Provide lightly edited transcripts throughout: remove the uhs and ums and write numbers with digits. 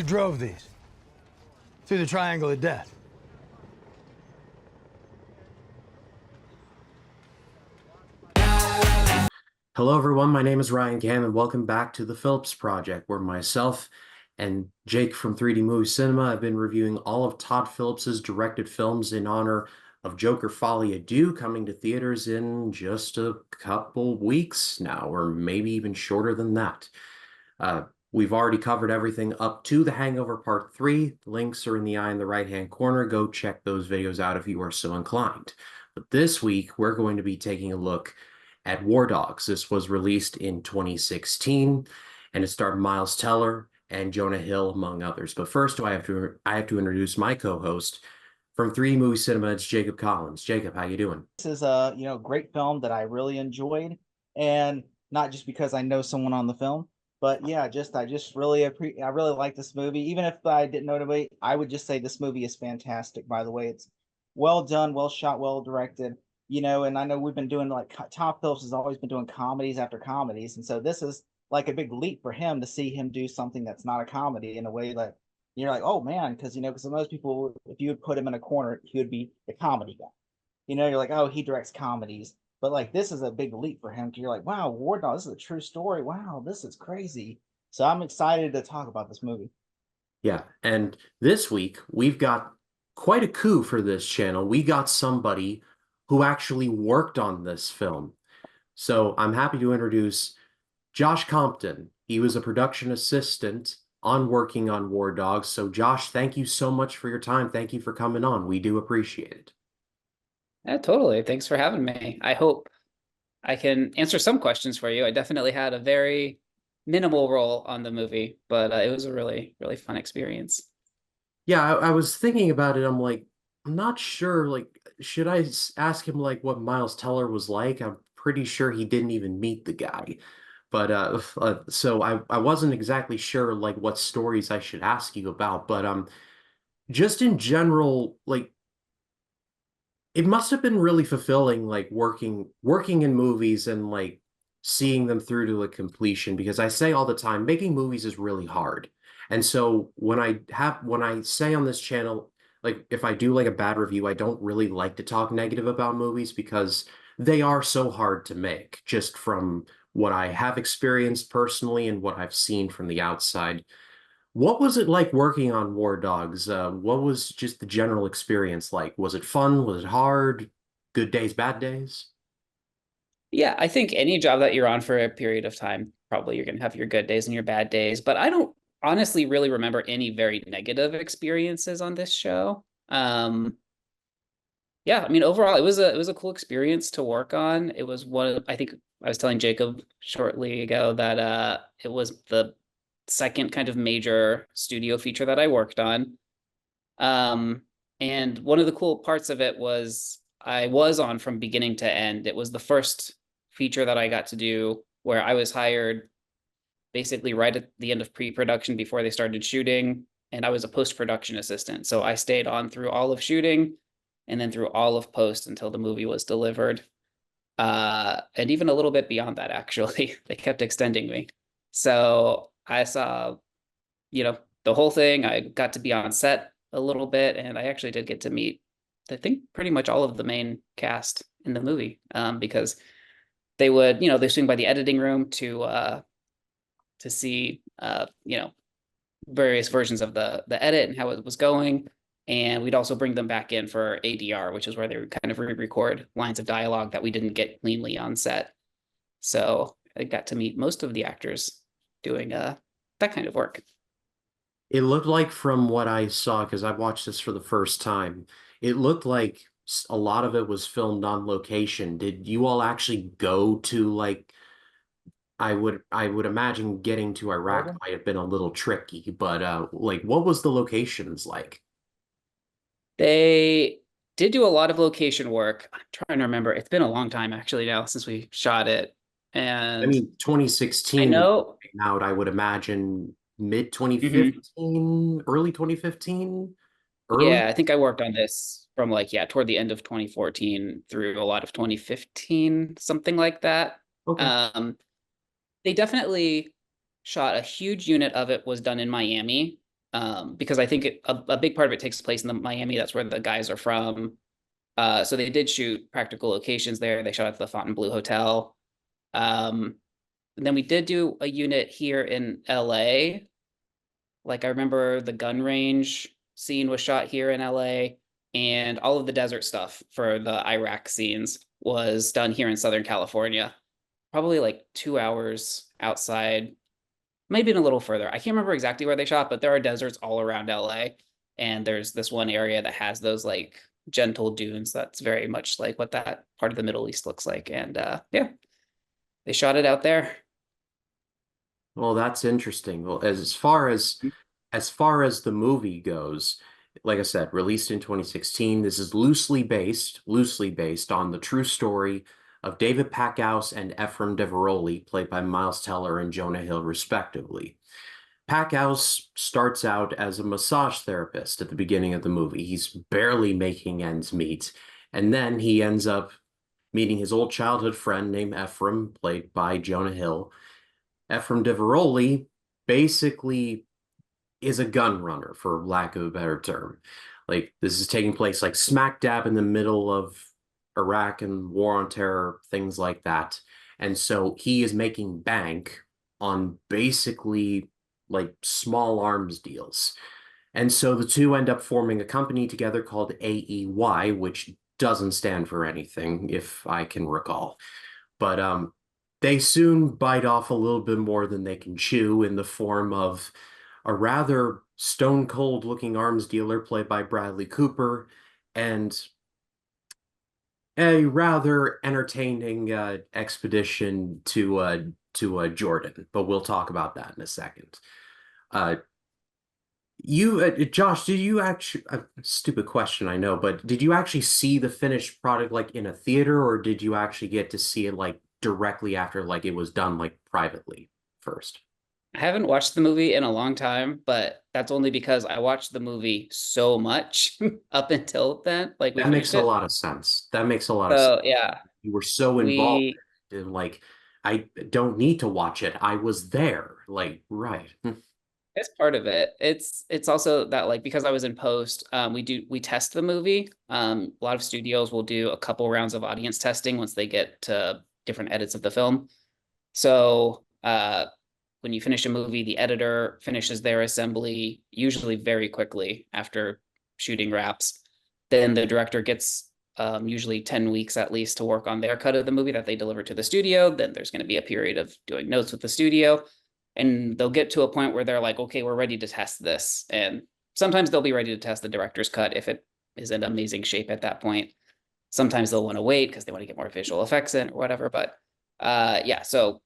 drove these through the triangle of death. Hello, everyone. My name is Ryan Cam, and welcome back to the Phillips Project, where myself and Jake from 3D Movie Cinema have been reviewing all of Todd Phillips's directed films in honor of Joker Folie à Deux, coming to theaters in just a couple weeks now, or maybe even shorter than that. We've already covered everything up to The Hangover Part 3. The links are in the eye in the right-hand corner. Go check those videos out if you are so inclined. But this week, we're going to be taking a look at War Dogs. This was released in 2016, and it starred Miles Teller and Jonah Hill, among others. But first, I have to introduce my co-host from 3D Movie Cinema. It's Jacob Collins. Jacob, how you doing? This is a great film that I really enjoyed, and not just because I know someone on the film, but yeah, I really like this movie. Even if I didn't know anybody, I would just say this movie is fantastic. By the way, it's well done, well shot, well directed. And I know we've been doing Tom Phillips has always been doing comedies after comedies, and so this is like a big leap for him to see him do something that's not a comedy in a way that you're like, oh man, because most people, if you would put him in a corner, he would be the comedy guy. You're like, oh, he directs comedies. But like this is a big leap for him because you're like, wow, War Dog, this is a true story. Wow, this is crazy. So I'm excited to talk about this movie. Yeah, and this week we've got quite a coup for this channel. We got somebody who actually worked on this film. So I'm happy to introduce Josh Compton. He was a production assistant on working on War Dogs. So Josh, thank you so much for your time. Thank you for coming on. We do appreciate it. Yeah, totally. Thanks for having me. I hope I can answer some questions for you. I definitely had a very minimal role on the movie, but it was a really, really fun experience. Yeah, I was thinking about it. I'm like, I'm not sure. Like, should I ask him like what Miles Teller was like? I'm pretty sure he didn't even meet the guy. But so I wasn't exactly sure like what stories I should ask you about. But just in general, like it must have been really fulfilling, like working in movies and like seeing them through to a completion. Because I say all the time, making movies is really hard. And so when I say on this channel, like if I do like a bad review, I don't really like to talk negative about movies because they are so hard to make, just from what I have experienced personally and what I've seen from the outside. What was it like working on War Dogs? What was just the general experience like? Was it fun? Was it hard? Good days, bad days? Yeah, I think any job that you're on for a period of time, probably you're going to have your good days and your bad days. But I don't honestly really remember any very negative experiences on this show. Yeah, I mean, overall, it was a cool experience to work on. It was one of, I think I was telling Jacob shortly ago that it was the second kind of major studio feature that I worked on. Um, and one of the cool parts of it was I was on from beginning to end. It was the first feature that I got to do where I was hired basically right at the end of pre-production before they started shooting, and I was a post-production assistant. So I stayed on through all of shooting and then through all of post until the movie was delivered. And even a little bit beyond that, actually. They kept extending me. So I saw, the whole thing. I got to be on set a little bit, and I actually did get to meet, I think, pretty much all of the main cast in the movie, because they would, they swing by the editing room to see, various versions of the edit and how it was going. And we'd also bring them back in for ADR, which is where they would kind of re-record lines of dialogue that we didn't get cleanly on set. So I got to meet most of the actors doing that kind of work. It looked like from what I saw, because I watched this for the first time, it looked like a lot of it was filmed on location. Did you all actually go to like I would imagine getting to Iraq might have been a little tricky, but like what was the locations like? They did do a lot of location work. I'm trying to remember. It's been a long time actually now since we shot it. I And mean, I 2016 know, came out, I would imagine mid mhm. 2015, early 2015, early. Yeah, I think I worked on this from toward the end of 2014 through a lot of 2015, something like that. Okay. They definitely shot a huge unit of it was done in Miami. because I think a big part of it takes place in the Miami. That's where the guys are from. So they did shoot practical locations there. They shot at the Fontainebleau Hotel. And then we did do a unit here in LA. Like I remember the gun range scene was shot here in LA, and all of the desert stuff for the Iraq scenes was done here in Southern California. Probably like 2 hours outside, maybe a little further. I can't remember exactly where they shot, but there are deserts all around LA. And there's this one area that has those like gentle dunes. That's very much like what that part of the Middle East looks like. And yeah, they shot it out there. Well, that's interesting. Well, as far as the movie goes, like I said, released in 2016, this is loosely based on the true story of David Packouz and Ephraim Deveroli, played by Miles Teller and Jonah Hill, respectively. Packouz starts out as a massage therapist at the beginning of the movie. He's barely making ends meet, and then he ends up meeting his old childhood friend named Ephraim, played by Jonah Hill. Ephraim Diveroli basically is a gun runner, for lack of a better term. Like, this is taking place like smack dab in the middle of Iraq and war on terror, things like that. And so he is making bank on basically like small arms deals. And so the two end up forming a company together called AEY, which doesn't stand for anything, if I can recall. But they soon bite off a little bit more than they can chew in the form of a rather stone cold looking arms dealer played by Bradley Cooper and a rather entertaining expedition to Jordan. But we'll talk about that in a second. Uh, Josh, did you actually, stupid question, I know, but did you actually see the finished product like in a theater, or did you actually get to see it like directly after like it was done like privately first? I haven't watched the movie in a long time, but that's only because I watched the movie so much up until then. Like we That makes finished a it. lot of sense. That makes a lot of sense. So yeah, You were so involved we in like, I don't need to watch it. I was there. Like, right. it's part of it. It's also that like because I was in post, we test the movie. A lot of studios will do a couple rounds of audience testing once they get to different edits of the film. So when you finish a movie, the editor finishes their assembly usually very quickly after shooting wraps. Then the director gets usually 10 weeks at least to work on their cut of the movie that they deliver to the studio. Then there's going to be a period of doing notes with the studio. And they'll get to a point where they're like, okay, we're ready to test this. And sometimes they'll be ready to test the director's cut if it is in amazing shape at that point. Sometimes they'll want to wait because they want to get more visual effects in or whatever. But yeah, so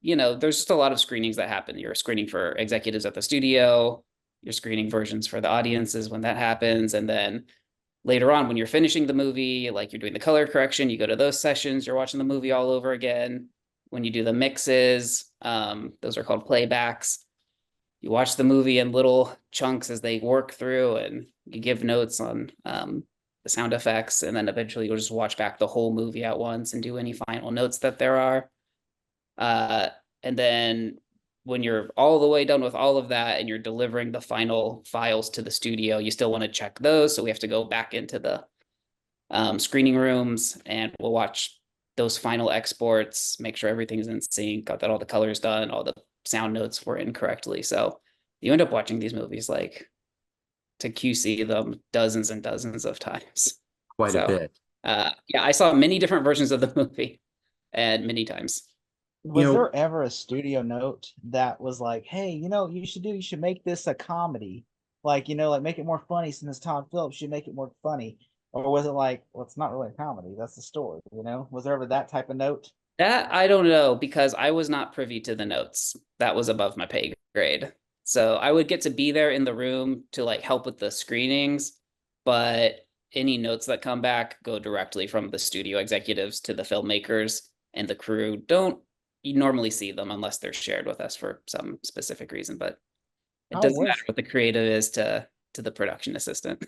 there's just a lot of screenings that happen. You're screening for executives at the studio, you're screening versions for the audiences when that happens. And then later on, when you're finishing the movie, like you're doing the color correction, you go to those sessions, you're watching the movie all over again. When you do the mixes, those are called playbacks. You watch the movie in little chunks as they work through, and you give notes on the sound effects. And then eventually you'll just watch back the whole movie at once and do any final notes that there are. And then when you're all the way done with all of that and you're delivering the final files to the studio, you still want to check those. So we have to go back into the screening rooms and we'll watch those final exports, make sure everything's in sync, got that all the colors done, all the sound notes were in correctly. So you end up watching these movies like to QC them dozens and dozens of times. Quite a bit. Yeah, I saw many different versions of the movie and many times. Was there ever a studio note that was like, hey, you should make this a comedy? Like, like make it more funny since Todd Phillips, you make it more funny. Or was it like, well, it's not really a comedy, that's the story, Was there ever that type of note? That I don't know because I was not privy to the notes. That was above my pay grade. So I would get to be there in the room to like help with the screenings, but any notes that come back go directly from the studio executives to the filmmakers, and the crew don't you normally see them unless they're shared with us for some specific reason, but it doesn't matter what the creative is to the production assistant.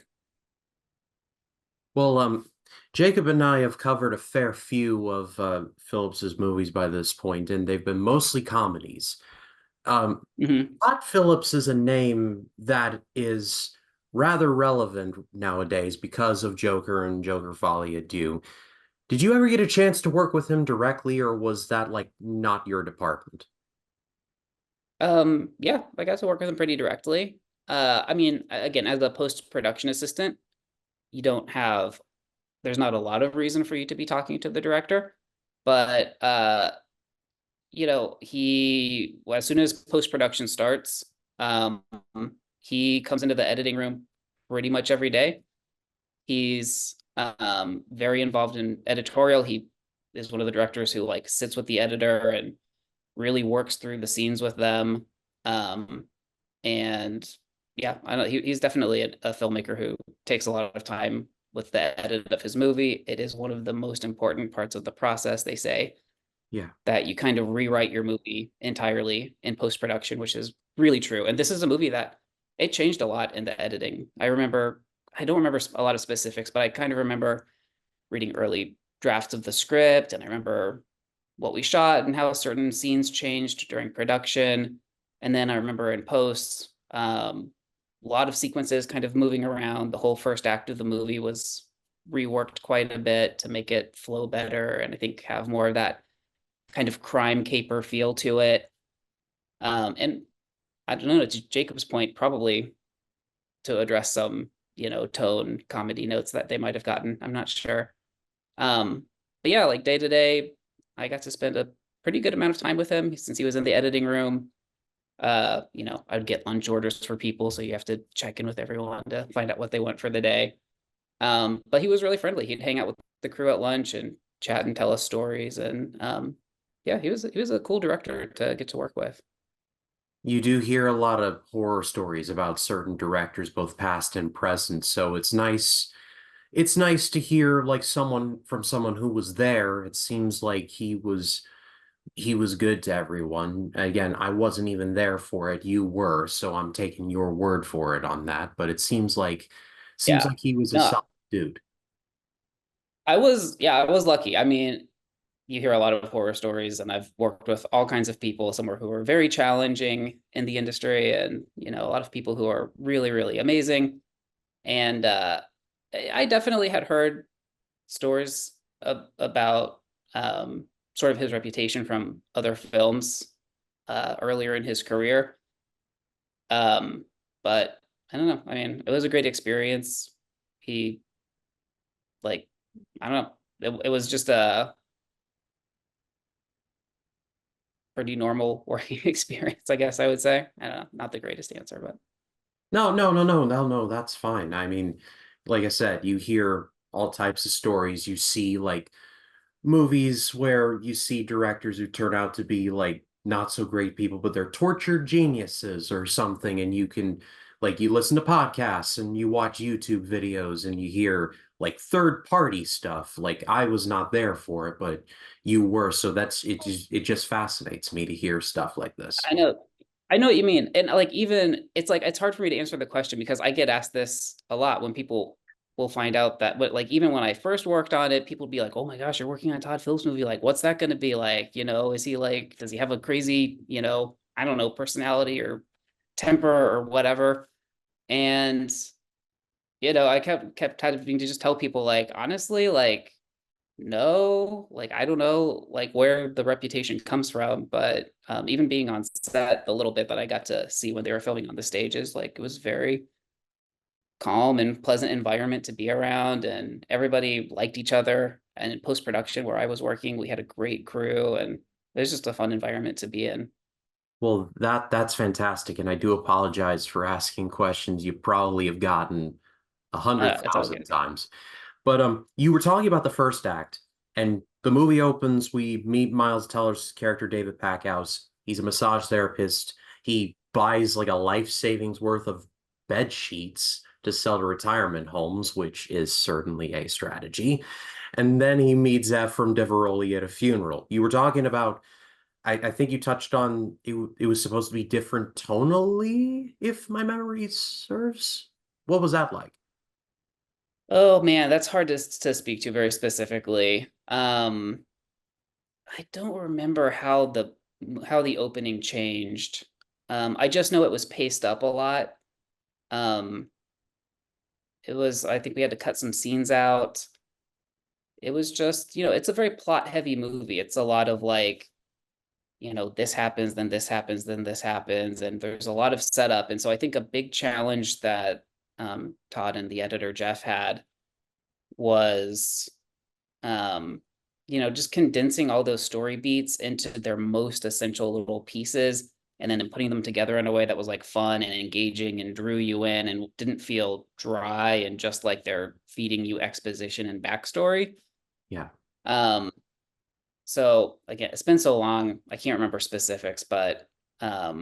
Well, Jacob and I have covered a fair few of Phillips's movies by this point, and they've been mostly comedies. Mhm. Todd Phillips is a name that is rather relevant nowadays because of Joker and Joker Folie à Deux. Did you ever get a chance to work with him directly, or was that like not your department? Yeah, I got to work with him pretty directly. I mean, again, as a post-production assistant, you don't have, there's not a lot of reason for you to be talking to the director, but he as soon as post-production starts, um, he comes into the editing room pretty much every day. He's very involved in editorial. He is one of the directors who like sits with the editor and really works through the scenes with them. Um, and yeah, I know he's definitely a filmmaker who takes a lot of time with the edit of his movie. It is one of the most important parts of the process, they say, Yeah. that you kind of rewrite your movie entirely in post production, which is really true. And this is a movie that it changed a lot in the editing. I don't remember a lot of specifics, but I kind of remember reading early drafts of the script, and I remember what we shot and how certain scenes changed during production. And then I remember in post, a lot of sequences kind of moving around. The whole first act of the movie was reworked quite a bit to make it flow better, and I think have more of that kind of crime caper feel to it. And I don't know, to Jacob's point, probably to address some, tone comedy notes that they might have gotten. I'm not sure. But yeah, like day to day, I got to spend a pretty good amount of time with him since he was in the editing room. I'd get lunch orders for people, so you have to check in with everyone to find out what they want for the day. But he was really friendly. He'd hang out with the crew at lunch and chat and tell us stories. And yeah, he was a cool director to get to work with. You do hear a lot of horror stories about certain directors, both past and present, so it's nice to hear like someone who was there. It seems like he was good to everyone. Again, I wasn't even there for it. You were, so I'm taking your word for it on that. But it seems Yeah. like he was a No, solid dude. I was lucky. I mean, you hear a lot of horror stories, and I've worked with all kinds of people, some who are very challenging in the industry, and a lot of people who are really, really amazing. And I definitely had heard stories about sort of his reputation from other films earlier in his career. Um, but I don't know. I mean, it was a great experience. He like, I don't know. It was just a pretty normal working experience, I guess I would say. I don't know, not the greatest answer, but No, no, no, no, no, no, that's fine. I mean, like I said, you hear all types of stories. You see like movies where you see directors who turn out to be like not so great people, but they're tortured geniuses or something. And you can, like, you listen to podcasts and you watch YouTube videos and you hear like third party stuff. Like, I was not there for it, but you were. So it just fascinates me to hear stuff like this. I know, I know what you mean. And like, even it's like, it's hard for me to answer the question because I get asked this a lot when people will find out that, but like, even when I first worked on it, people would be like, oh my gosh, you're working on Todd Phillips movie. Like, what's that going to be like? Is he like, does he have a crazy, I don't know, personality or temper or whatever? And, I kept having to just tell people like, honestly, like, no, like I don't know like where the reputation comes from, but even being on set, the little bit that I got to see when they were filming on the stages, like it was very calm and pleasant environment to be around, and everybody liked each other. And in post production where I was working, we had a great crew, and it was just a fun environment to be in. Well, that's fantastic, and I do apologize for asking questions you probably have gotten a hundred It's all thousand good. times. But you were talking about the first act, and the movie opens. We meet Miles Teller's character, David Packhouse. He's a massage therapist. He buys like a life savings worth of bed sheets to sell to retirement homes, which is certainly a strategy. And then he meets Ephraim Deveroli at a funeral. You were talking about, I think you touched on it was supposed to be different tonally, if my memory serves. What was that like? Oh man, that's hard to speak to very specifically. I don't remember how the opening changed. I just know it was paced up a lot. Um, I think we had to cut some scenes out. It was just, it's a very plot heavy movie. It's a lot of like, this happens, then this happens, then this happens, and there's a lot of setup. And so I think a big challenge that Todd and the editor Jeff had was, um, just condensing all those story beats into their most essential little pieces, and then putting them together in a way that was like fun and engaging and drew you in and didn't feel dry and just like they're feeding you exposition and backstory. Yeah. Um, so again, it's been so long, I can't remember specifics, but I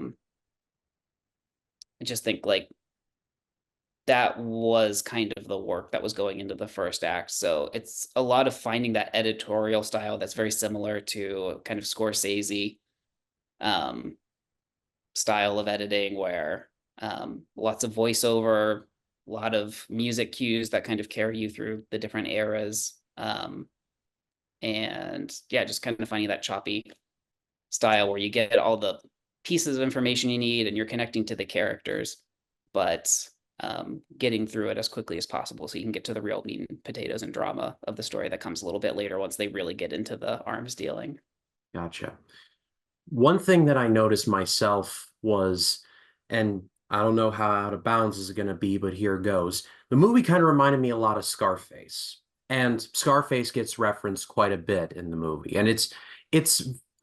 just think like that was kind of the work that was going into the first act. So it's a lot of finding that editorial style that's very similar to kind of Scorsese um, style of editing, where lots of voiceover, a lot of music cues that kind of carry you through the different eras. And yeah, just kind of finding that choppy style where you get all the pieces of information you need and you're connecting to the characters, but getting through it as quickly as possible so you can get to the real meat and potatoes and drama of the story that comes a little bit later once they really get into the arms dealing. Gotcha. One thing that I noticed myself was, and I don't know how out of bounds is it going to be, but here goes. The movie kind of reminded me a lot of Scarface, and Scarface gets referenced quite a bit in the movie. And it's,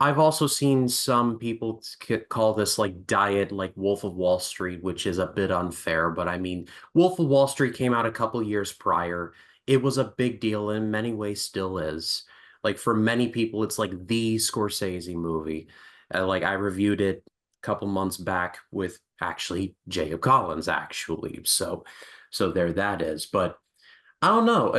I've also seen some people call this like diet, like Wolf of Wall Street, which is a bit unfair. But I mean, Wolf of Wall Street came out a couple years prior. It was a big deal, and in many ways still is. Like for many people, it's like the Scorsese movie. Like I reviewed it a couple months back with actually Jacob Collins, actually. So there that is. But I don't know.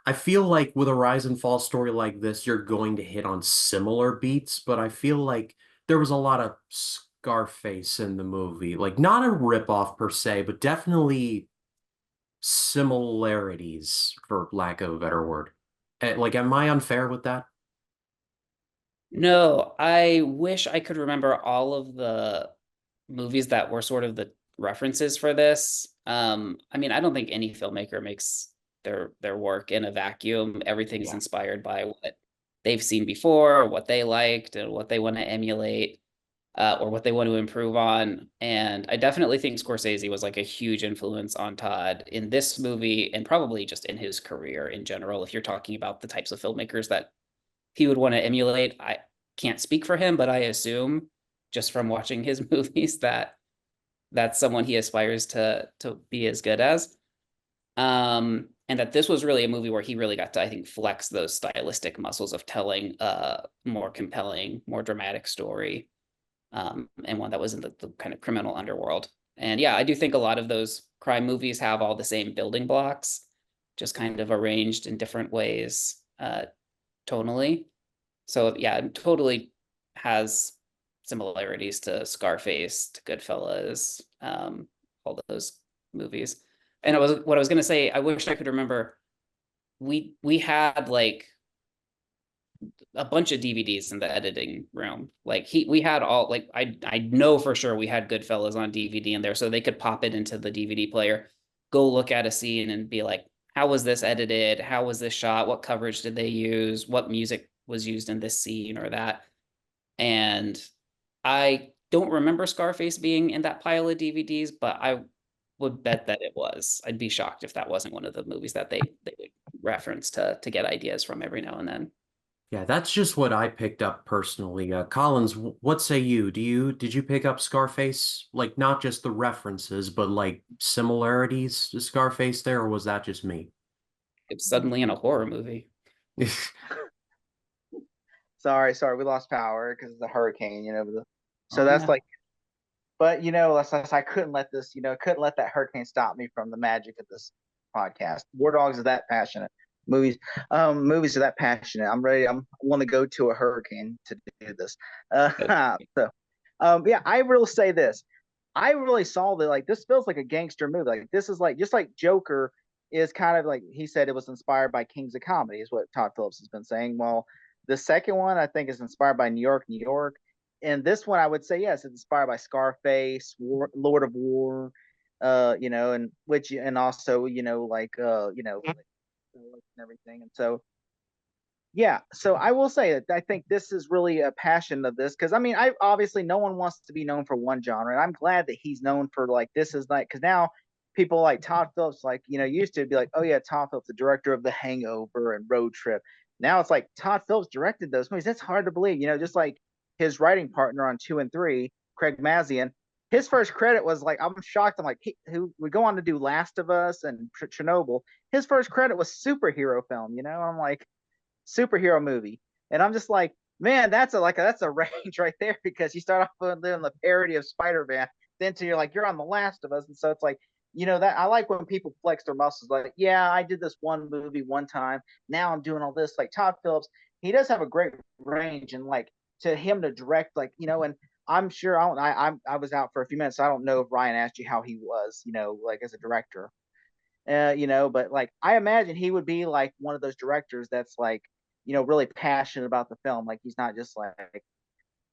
I feel like with a rise and fall story like this, you're going to hit on similar beats, but I feel like there was a lot of Scarface in the movie. Like not a ripoff per se, but definitely similarities, for lack of a better word. Like, am I unfair with that? No, I wish I could remember all of the movies that were sort of the references for this. I mean, I don't think any filmmaker makes their work in a vacuum. Everything is Yeah. inspired by what they've seen before, what they liked, and what they want to emulate, or what they want to improve on. And I definitely think Scorsese was like a huge influence on Todd in this movie and probably just in his career in general. If you're talking about the types of filmmakers that he would want to emulate, I can't speak for him, but I assume just from watching his movies that that's someone he aspires to be as good as. And that this was really a movie where he really got to, I think, flex those stylistic muscles of telling a more compelling, more dramatic story, and one that was in the kind of criminal underworld. And yeah, I do think a lot of those crime movies have all the same building blocks, just kind of arranged in different ways, tonally. So yeah, it totally has similarities to Scarface, to Goodfellas, all those movies. And what I was gonna say, I wish I could remember. We had like a bunch of DVDs in the editing room. Like we had all like I know for sure we had Goodfellas on DVD in there, so they could pop it into the DVD player, go look at a scene and be like, how was this edited? How was this shot? What coverage did they use? What music was used in this scene or that? And I don't remember Scarface being in that pile of DVDs, but I would bet that it was. I'd be shocked if that wasn't one of the movies that they would reference to get ideas from every now and then. Yeah, that's just what I picked up personally. Collins, what say you? Did you pick up Scarface? Like not just the references, but like similarities to Scarface there, or was that just me? It's suddenly in a horror movie. Sorry, we lost power because of the hurricane. So Oh that's yeah. like, but I couldn't let this, couldn't let that hurricane stop me from the magic of this podcast. War Dogs is that passionate. Movies, movies are that passionate. I'm ready. I want to go to a hurricane to do this. Yeah, I will say this. I really saw that like this feels like a gangster movie. Like this is like just like Joker is kind of like he said it was inspired by Kings of Comedy, is what Todd Phillips has been saying. Well, the second one I think is inspired by New York, New York. and this one I would say yes, it's inspired by Scarface, Lord of War, you know, and which and also and everything, and so yeah, so I will say that I think this is really a passion of this because I mean, I obviously no one wants to be known for one genre, and I'm glad that he's known for like this is like because now people like Todd Phillips, like used to be like, oh yeah, Todd Phillips, the director of The Hangover and Road Trip. Now it's like Todd Phillips directed those movies. That's hard to believe, just like his writing partner on 2 and 3, Craig Mazin. His first credit was like, I'm shocked. I'm like, who would go on to do Last of Us and Chernobyl? His first credit was superhero film. I'm like superhero movie. And I'm just like, man, that's a range right there because you start off with doing the parody of Spider-Man, then to you're like you're on The Last of Us, and so it's like that I like when people flex their muscles. Like, yeah, I did this one movie one time. Now I'm doing all this. Like Todd Phillips, he does have a great range, and like to him to direct, like and I'm sure I was out for a few minutes. So I don't know if Ryan asked you how he was, like as a director. But like I imagine he would be like one of those directors that's like, really passionate about the film. Like he's not just like,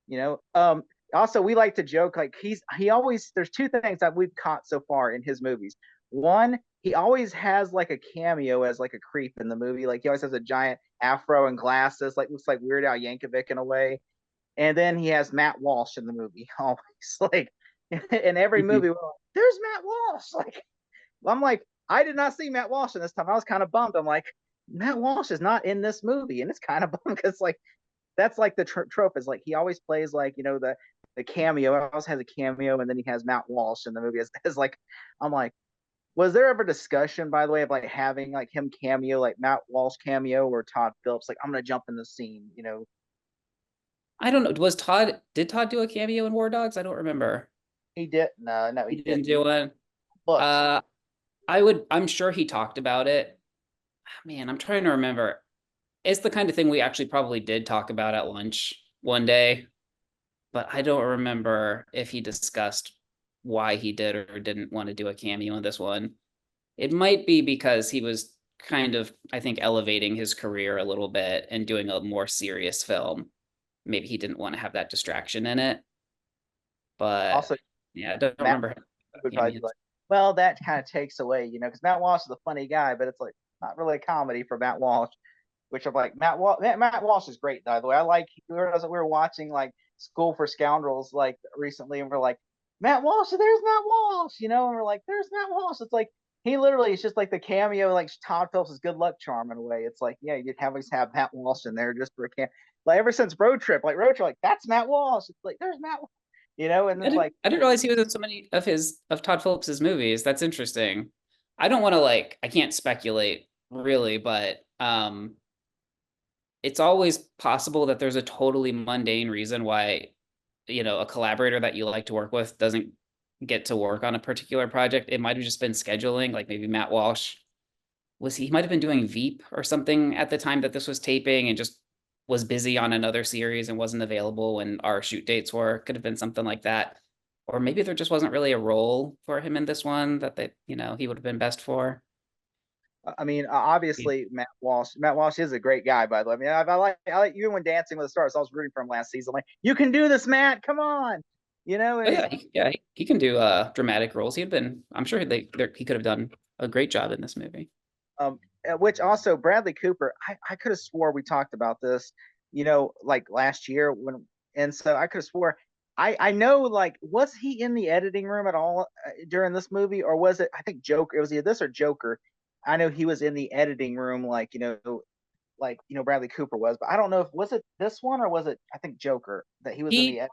you know. Also we like to joke like he always there's two things that we've caught so far in his movies. One, he always has like a cameo as like a creep in the movie. Like he always has a giant afro and glasses, like looks like Weird Al Yankovic in a way. And then he has Matt Walsh in the movie always. Like in every movie, we're like, there's Matt Walsh. Like I'm like, I did not see Matt Walsh in this time. I was kind of bummed. I'm like, Matt Walsh is not in this movie, and it's kind of bummed because like that's like the trope is like he always plays like the cameo. He always has a cameo, and then he has Matt Walsh in the movie as like I'm like, was there ever discussion by the way of like having like him cameo like Matt Walsh cameo or Todd Phillips like I'm gonna jump in the scene. I don't know. Did Todd do a cameo in War Dogs? I don't remember. He did no he He didn't didn't. do one. Books. Uh, I'm sure he talked about it. Man, I'm trying to remember. It's the kind of thing we actually probably did talk about at lunch one day, but I don't remember if he discussed why he did or didn't want to do a cameo in this one. It might be because he was kind of, I think, elevating his career a little bit and doing a more serious film. Maybe he didn't want to have that distraction in it. But Also, yeah, I don't Matt remember. would probably be like, well, that kind of takes away, because Matt Walsh is a funny guy, but it's like not really a comedy for Matt Walsh. Which I'm like, Matt Walsh is great, by the way. I like we were watching like School for Scoundrels like recently, and we're like, Matt Walsh, there's Matt Walsh, and we're like, there's Matt Walsh. It's like he literally is just like the cameo, like Todd Phillips' good luck charm in a way. It's like, yeah, you'd always have Matt Walsh in there just for a cameo. Like ever since Road Trip, like that's Matt Walsh. It's like there's Matt, and it's like I didn't realize he was in so many of Todd Phillips's movies. That's interesting. I don't want to I can't speculate really, but it's always possible that there's a totally mundane reason why, a collaborator that you like to work with doesn't get to work on a particular project. It might have just been scheduling, like maybe Matt Walsh he might have been doing Veep or something at the time that this was taping and just was busy on another series and wasn't available when our shoot dates were. Could have been something like that. Or maybe there just wasn't really a role for him in this one that he would have been best for. I mean, obviously Matt Walsh. Matt Walsh is a great guy, by the way. I mean, I like even when Dancing with the Stars. I was rooting for him last season. Like, you can do this, Matt. Come on, Oh, he can do dramatic roles. I'm sure he could have done a great job in this movie. Which also Bradley Cooper. I could have swore we talked about this, like last year and so I could have swore. I know, like, was he in the editing room at all during this movie, or was it? I think Joker. It was either this or Joker. I know he was in the editing room, like Bradley Cooper was, but I don't know if was it this one or was it I think Joker that he was in the edit.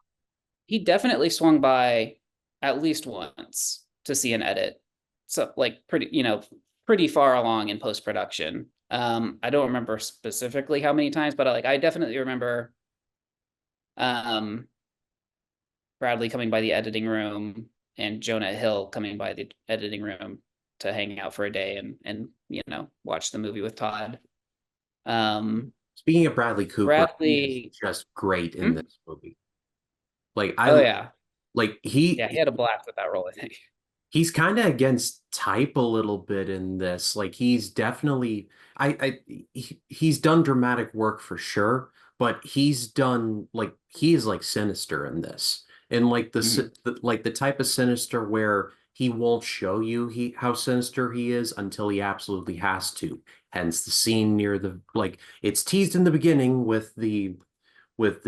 He definitely swung by at least once to see an edit, so like pretty far along in post production. I don't remember specifically how many times, but I definitely remember Bradley coming by the editing room and Jonah Hill coming by the editing room to hang out for a day and watch the movie with Todd. Speaking of Bradley Cooper, he's just great in this movie. Like he had a blast with that role. I think he's kind of against type a little bit in this. Like he's definitely he's done dramatic work for sure, but he's done like he is like sinister in this, and like Mhm. like the type of sinister where he won't show you how sinister he is until he absolutely has to. Hence the scene near the like it's teased in the beginning with the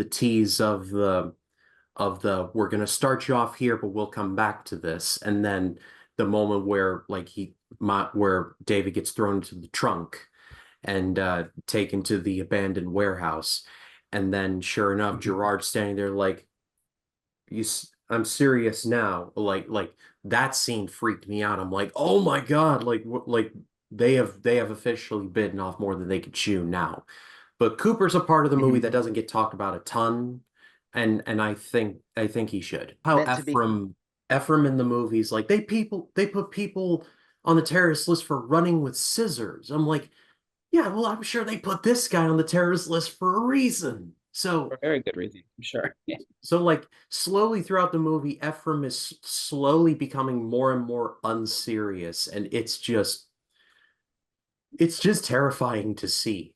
tease of the we're gonna start you off here, but we'll come back to this, and then the moment where where David gets thrown into the trunk and taken to the abandoned warehouse, and then sure enough, Gerard's standing there like, I'm serious now. Like that scene freaked me out. I'm like, oh my God, like they have officially bitten off more than they could chew now. But Cooper's a part of the movie that doesn't get talked about a ton, and I think he should. How Meant to be. Ephraim in the movies, like they put people on the terrorist list for running with scissors. I'm like, yeah, well, I'm sure they put this guy on the terrorist list for a reason. For a very good reason, I'm sure. Yeah. So like slowly throughout the movie, Ephraim is slowly becoming more and more unserious, and it's just terrifying to see.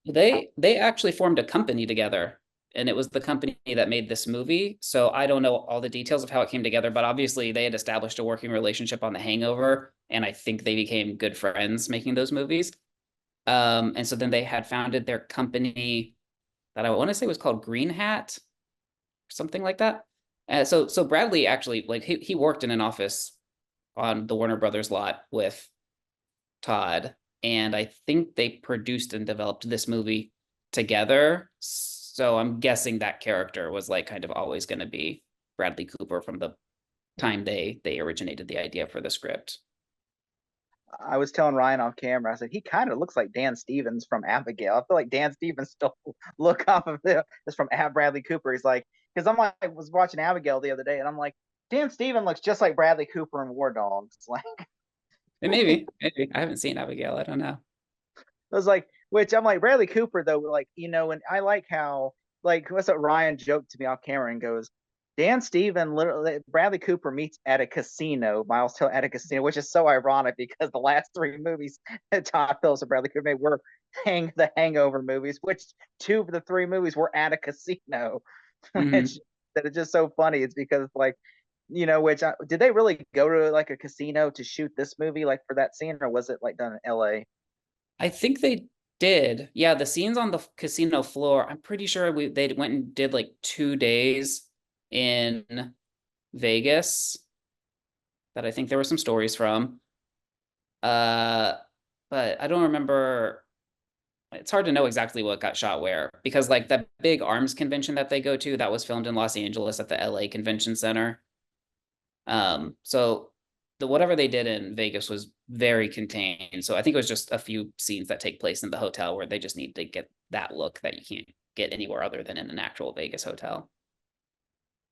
They actually formed a company together, and it was the company that made this movie. So I don't know all the details of how it came together, but obviously they had established a working relationship on The Hangover, and I think they became good friends making those movies. And so then they had founded their company that I want to say was called Green Hat, something like that. So Bradley actually like he worked in an office on the Warner Brothers lot with Todd, and I think they produced and developed this movie together. So I'm guessing that character was like kind of always going to be Bradley Cooper from the time they originated the idea for the script. I was telling Ryan off camera. I said he kind of looks like Dan Stevens from Abigail. I feel like Dan Stevens stole look off of this from Bradley Cooper. He's like, because I'm like, I was watching Abigail the other day, and I'm like, Dan Stevens looks just like Bradley Cooper in War Dogs. Like, And maybe I haven't seen Abigail. I don't know. I was like, which I'm like Bradley Cooper though, like and I like how like what's what Ryan joked to me off camera and goes, Dan Steven literally Bradley Cooper meets at a casino, Miles Teller at a casino, which is so ironic because the last three movies that Todd Phillips and Bradley Cooper made were the Hangover movies, which two of the three movies were at a casino, Mhm. which that is just so funny. It's because like which did they really go to like a casino to shoot this movie like for that scene, or was it like done in L.A.? I think they did. Yeah, the scenes on the casino floor, I'm pretty sure they went and did like 2 days in Vegas that I think there were some stories from. Uh, but I don't remember. It's hard to know exactly what got shot where because like that big arms convention that they go to that was filmed in Los Angeles at the LA Convention Center. So the whatever they did in Vegas was very contained. So I think it was just a few scenes that take place in the hotel where they just need to get that look that you can't get anywhere other than in an actual Vegas hotel.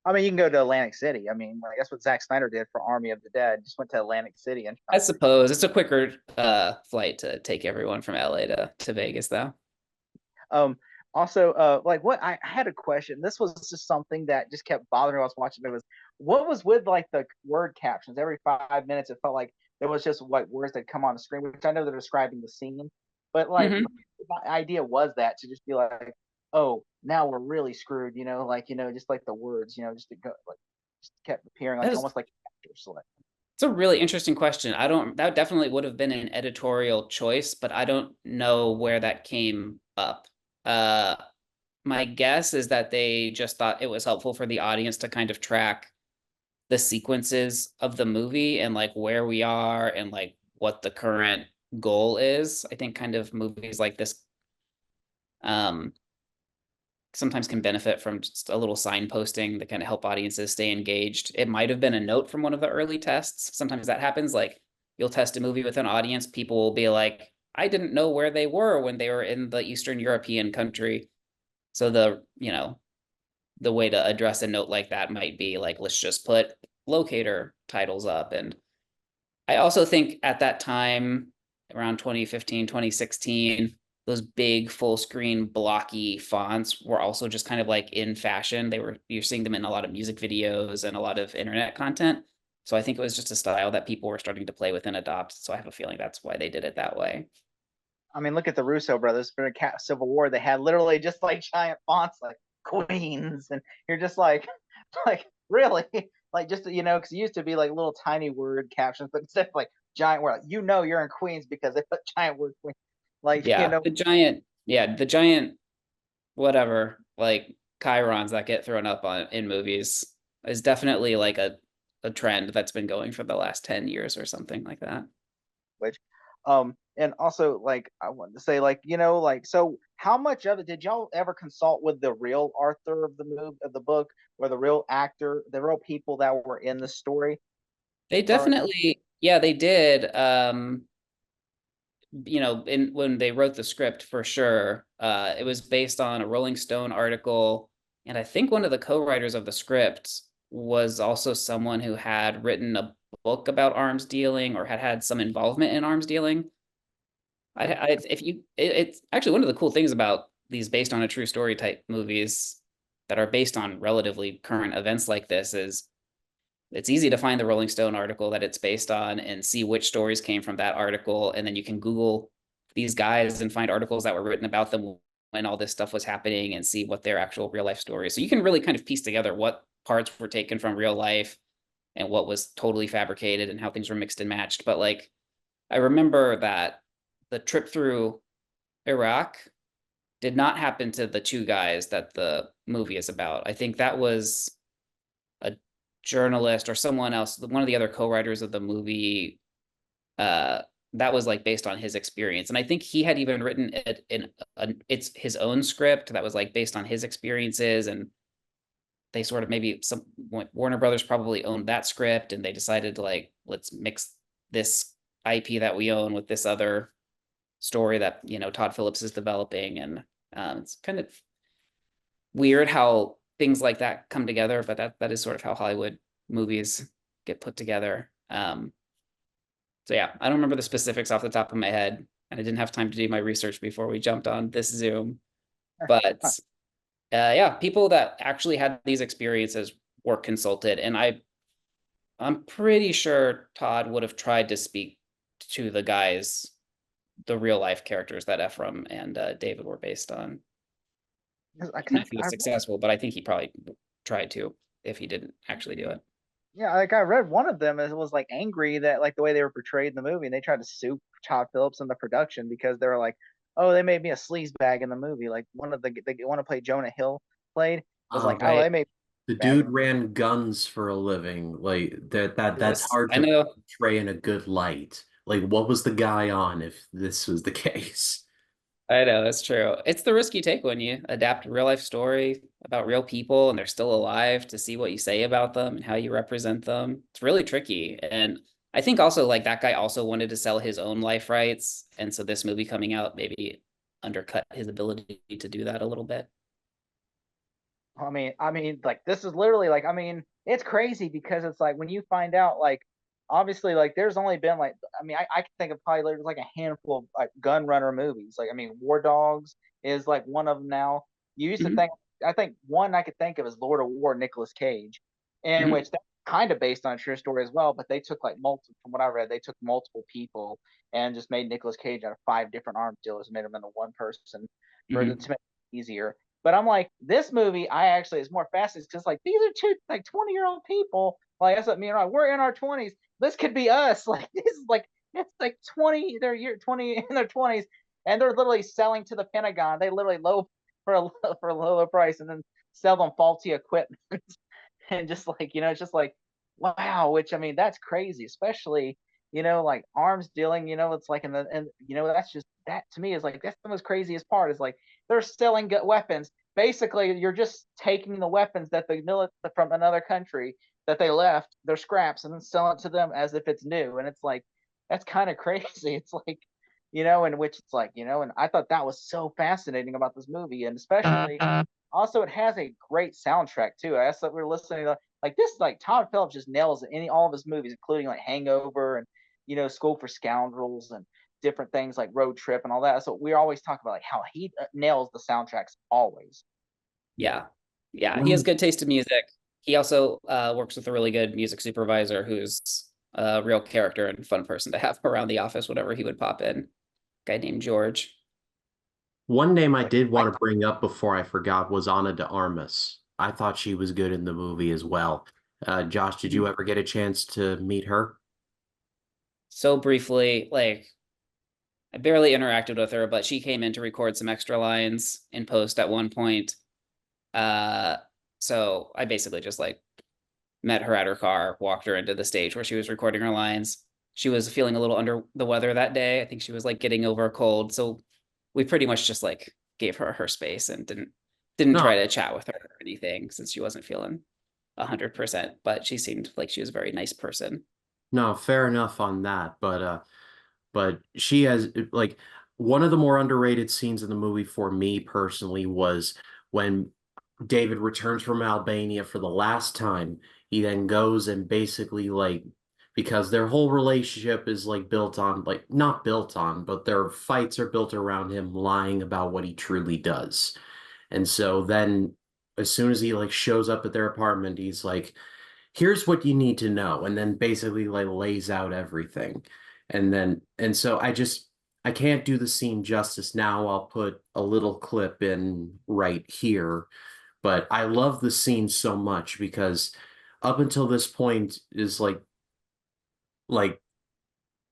I mean, you can go to Atlantic City. I mean, like, that's what Zack Snyder did for Army of the Dead. Just went to Atlantic City and I suppose it's a quicker flight to take everyone from LA to Vegas though. um. Also, like what I had a question. This was just something that just kept bothering me while I was watching it. Was what was with like the word captions every 5 minutes? It felt like there was just like words that come on the screen, which I know they're describing the scene, but like Hmm. my idea was that to just be like, oh, now we're really screwed. Like just like the words, just to go like just kept appearing That like is almost like actor select. It's a really interesting question. I don't, that definitely would have been an editorial choice, but I don't know where that came up. Uh, my guess is that they just thought it was helpful for the audience to kind of track the sequences of the movie and like where we are and like what the current goal is. I think kind of movies like this um sometimes can benefit from just a little signposting that kind of help audiences stay engaged. It might have been a note from one of the early tests. Sometimes that happens. Like you'll test a movie with an audience, people will be like, I didn't know where they were when they were in the Eastern European country. So the way to address a note like that might be like, let's just put locator titles up. And I also think at that time, around 2015, 2016, those big full screen blocky fonts were also just kind of like in fashion. You're seeing them in a lot of music videos and a lot of internet content. So I think it was just a style that people were starting to play with and adopt. So I have a feeling that's why they did it that way. I mean, look at the Russo brothers for the Civil War. They had literally just like giant fonts like Queens, and you're just like, like really, like just because it used to be like little tiny word captions, but instead of like giant word, you're in Queens because they put giant word Queens. Like Yeah, the giant whatever, like chyrons that get thrown up on in movies is definitely like a trend that's been going for the last 10 years or something like that. which and also like I wanted to say like like so how much of it did y'all ever consult with the real author of the book, or the real actor, the real people that were in the story? They definitely, yeah, they did. In when they wrote the script for sure, it was based on a Rolling Stone article, and I think one of the co-writers of the script was also someone who had written a book about arms dealing or had had some involvement in arms dealing. It's actually one of the cool things about these based on a true story type movies that are based on relatively current events like this is it's easy to find the Rolling Stone article that it's based on and see which stories came from that article. And then you can Google these guys and find articles that were written about them when all this stuff was happening and see what their actual real life stories. So you can really kind of piece together what parts were taken from real life and what was totally fabricated and how things were mixed and matched. But like, I remember that the trip through Iraq did not happen to the two guys that the movie is about. I think that was a journalist or someone else, one of the other co-writers of the movie, that was like based on his experience. And I think he had even written it in it's his own script that was like based on his experiences. And they sort of maybe some Warner Brothers probably owned that script and they decided to like, let's mix this IP that we own with this other story that, Todd Phillips is developing. And it's kind of weird how things like that come together, but that is sort of how Hollywood movies get put together. So yeah, I don't remember the specifics off the top of my head, and I didn't have time to do my research before we jumped on this Zoom. But yeah, people that actually had these experiences were consulted, and I'm pretty sure Todd would have tried to speak to the guys, the real life characters that Ephraim and David were based on. I don't know if he was successful, but I think he probably tried to if he didn't actually do it. Yeah, like I read one of them, it was like angry that like the way they were portrayed in the movie, and they tried to sue Todd Phillips and the production because they were like, "Oh, they made me a sleaze bag in the movie." Like one of the one to play Jonah Hill played was like, "Oh, Right. they made The dude ran guns for a living. Like that's hard I to know. portray in a good light. Like what was the guy on if this was the case? I know, that's true. It's the risky take when you adapt a real life story about real people and they're still alive to see what you say about them and how you represent them. It's really tricky. And I think also like that guy also wanted to sell his own life rights. And so this movie coming out maybe undercut his ability to do that a little bit. I mean, like this is literally like, I mean, it's crazy because it's like when you find out, like, obviously, like there's only been like, I mean, I can think of probably there's like a handful of like gun runner movies. Like, I mean, War Dogs is like one of them now. You used to Mhm. think, I think one I could think of is Lord of War, Nicolas Cage, in Mhm. which that's kind of based on a true story as well. But they took like multiple, from what I read, they took multiple people and just made Nicolas Cage out of 5 different arms dealers and made him into one person for Mhm. to make it easier. But I'm like, this movie, I actually is more fascinating because like these are two like 20-year-old people. Like that's what me and I we're in our 20s. This could be us. Like this is like it's like 20, they're year 20 in their 20s, and they're literally selling to the Pentagon. They literally low for a for a low price and then sell them faulty equipment. And just like, it's just like, wow, which I mean, that's crazy, especially, like arms dealing, it's like, and that's just, that to me is like, that's the most craziest part is like, they're selling weapons. Basically, you're just taking the weapons that the military from another country that they left, their scraps, and then selling it to them as if it's new. And it's like, that's kind of crazy. It's like, in which it's like, and I thought that was so fascinating about this movie. And especially also, it has a great soundtrack too. I asked that we were listening to like this, like Todd Phillips just nails all of his movies, including like Hangover and School for Scoundrels and different things like Road Trip and all that. So we always talk about like how he nails the soundtracks always. Yeah. Yeah. He has good taste in music. He also works with a really good music supervisor who's a real character and fun person to have around the office whenever he would pop in. guy named George. One name I did want to bring up before I forgot was Ana de Armas. I thought she was good in the movie as well. Josh, did you ever get a chance to meet her? So briefly, like I barely interacted with her, but she came in to record some extra lines in post at one point. So I basically just like met her at her car, walked her into the stage where she was recording her lines. She was feeling a little under the weather that day. I think she was like getting over a cold. So we pretty much just like gave her space and didn't No, try to chat with her or anything since she wasn't feeling 100%. But she seemed like she was a very nice person. no, fair enough on that. But she has like one of the more underrated scenes in the movie for me personally was when David returns from Albania for the last time. He then goes and basically like because their whole relationship is like built on like not built on, but their fights are built around him lying about what he truly does. And so then as soon as he like shows up at their apartment, he's like, here's what you need to know, and then basically like lays out everything. And so I can't do the scene justice now. I'll put a little clip in right here, but I love the scene so much because up until this point is like